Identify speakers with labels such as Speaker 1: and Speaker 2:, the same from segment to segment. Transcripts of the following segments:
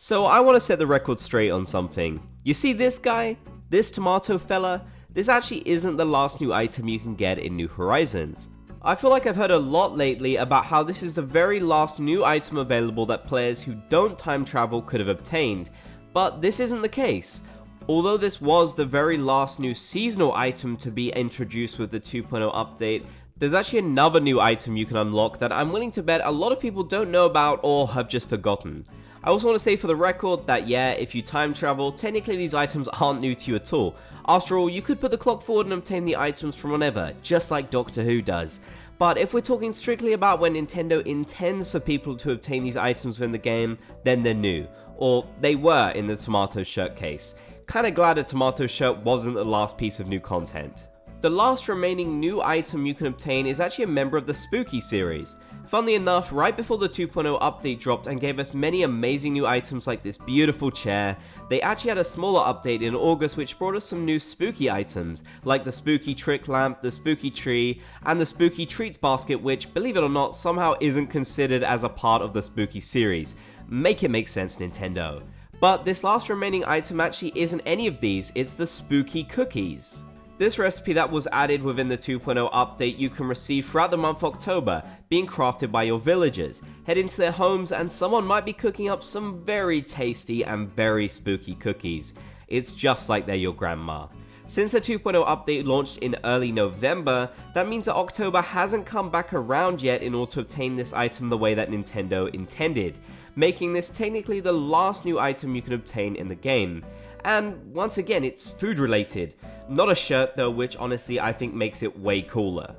Speaker 1: So I want to set the record straight on something. You see this guy? This tomato fella? This actually isn't the last new item you can get in New Horizons. I feel like I've heard a lot lately about how this is the very last new item available that players who don't time travel could have obtained, but this isn't the case. Although this was the very last new seasonal item to be introduced with the 2.0 update, there's actually another new item you can unlock that I'm willing to bet a lot of people don't know about or have just forgotten. I also want to say for the record that yeah, if you time travel, technically these items aren't new to you at all. After all, you could put the clock forward and obtain the items from whenever, just like Doctor Who does. But if we're talking strictly about when Nintendo intends for people to obtain these items within the game, then they're new. Or they were in the Tomato shirt case. Kinda glad a Tomato shirt wasn't the last piece of new content. The last remaining new item you can obtain is actually a member of the Spooky series. Funnily enough, right before the 2.0 update dropped and gave us many amazing new items like this beautiful chair, they actually had a smaller update in August which brought us some new spooky items, like the spooky trick lamp, the spooky tree, and the spooky treats basket, which, believe it or not, somehow isn't considered as a part of the Spooky series. Make it make sense, Nintendo. But this last remaining item actually isn't any of these, it's the spooky cookies. This recipe that was added within the 2.0 update you can receive throughout the month of October, being crafted by your villagers. Head into their homes and someone might be cooking up some very tasty and very spooky cookies. It's just like they're your grandma. Since the 2.0 update launched in early November, that means that October hasn't come back around yet in order to obtain this item the way that Nintendo intended, making this technically the last new item you can obtain in the game. And once again, it's food related. Not a shirt though, which honestly I think makes it way cooler.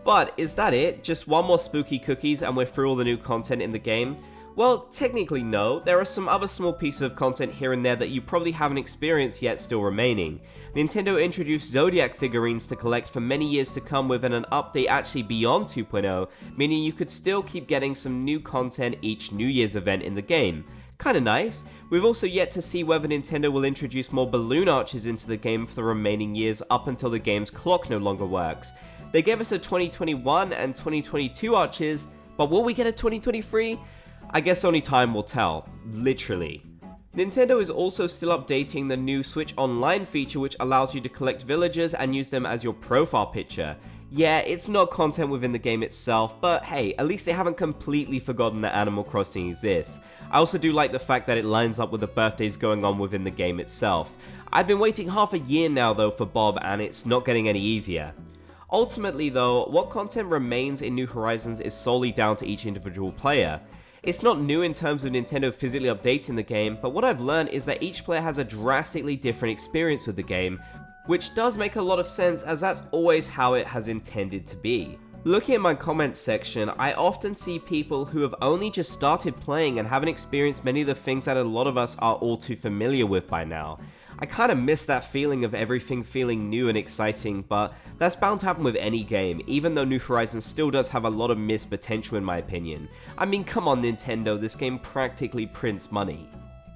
Speaker 1: But is that it? Just one more spooky cookies and we're through all the new content in the game? Well, technically no, there are some other small pieces of content here and there that you probably haven't experienced yet still remaining. Nintendo introduced Zodiac figurines to collect for many years to come within an update actually beyond 2.0, meaning you could still keep getting some new content each New Year's event in the game. Kinda nice. We've also yet to see whether Nintendo will introduce more balloon arches into the game for the remaining years up until the game's clock no longer works. They gave us a 2021 and 2022 arches, but will we get a 2023? I guess only time will tell, literally. Nintendo is also still updating the new Switch Online feature which allows you to collect villagers and use them as your profile picture. Yeah, it's not content within the game itself, but hey, at least they haven't completely forgotten that Animal Crossing exists. I also do like the fact that it lines up with the birthdays going on within the game itself. I've been waiting half a year now though for Bob and it's not getting any easier. Ultimately though, what content remains in New Horizons is solely down to each individual player. It's not new in terms of Nintendo physically updating the game, but what I've learned is that each player has a drastically different experience with the game, which does make a lot of sense as that's always how it has intended to be. Looking at my comments section, I often see people who have only just started playing and haven't experienced many of the things that a lot of us are all too familiar with by now. I kinda miss that feeling of everything feeling new and exciting, but that's bound to happen with any game, even though New Horizons still does have a lot of missed potential in my opinion. I mean, come on Nintendo, this game practically prints money.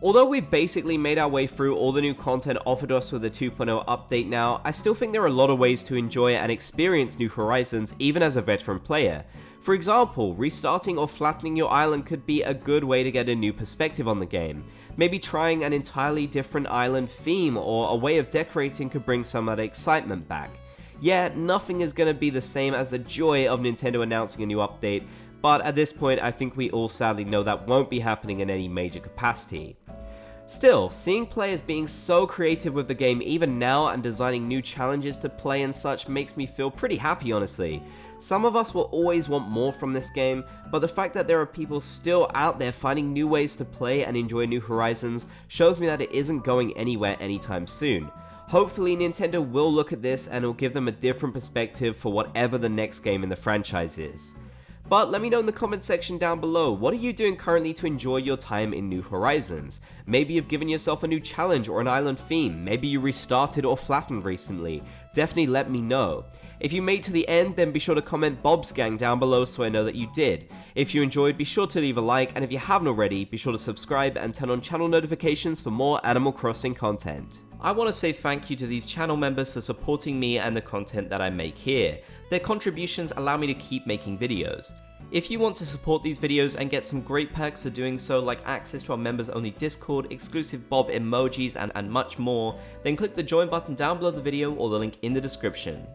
Speaker 1: Although we've basically made our way through all the new content offered us with the 2.0 update now, I still think there are a lot of ways to enjoy and experience New Horizons even as a veteran player. For example, restarting or flattening your island could be a good way to get a new perspective on the game. Maybe trying an entirely different island theme or a way of decorating could bring some of that excitement back. Yeah, nothing is going to be the same as the joy of Nintendo announcing a new update, but at this point I think we all sadly know that won't be happening in any major capacity. Still, seeing players being so creative with the game even now and designing new challenges to play and such makes me feel pretty happy honestly. Some of us will always want more from this game, but the fact that there are people still out there finding new ways to play and enjoy New Horizons shows me that it isn't going anywhere anytime soon. Hopefully Nintendo will look at this and it will give them a different perspective for whatever the next game in the franchise is. But let me know in the comment section down below, what are you doing currently to enjoy your time in New Horizons? Maybe you've given yourself a new challenge or an island theme, maybe you restarted or flattened recently. Definitely let me know. If you made it to the end, then be sure to comment Bob's Gang down below so I know that you did. If you enjoyed, be sure to leave a like, and if you haven't already, be sure to subscribe and turn on channel notifications for more Animal Crossing content. I want to say thank you to these channel members for supporting me and the content that I make here. Their contributions allow me to keep making videos. If you want to support these videos and get some great perks for doing so, like access to our members only Discord, exclusive Bob emojis and much more, then click the join button down below the video or the link in the description.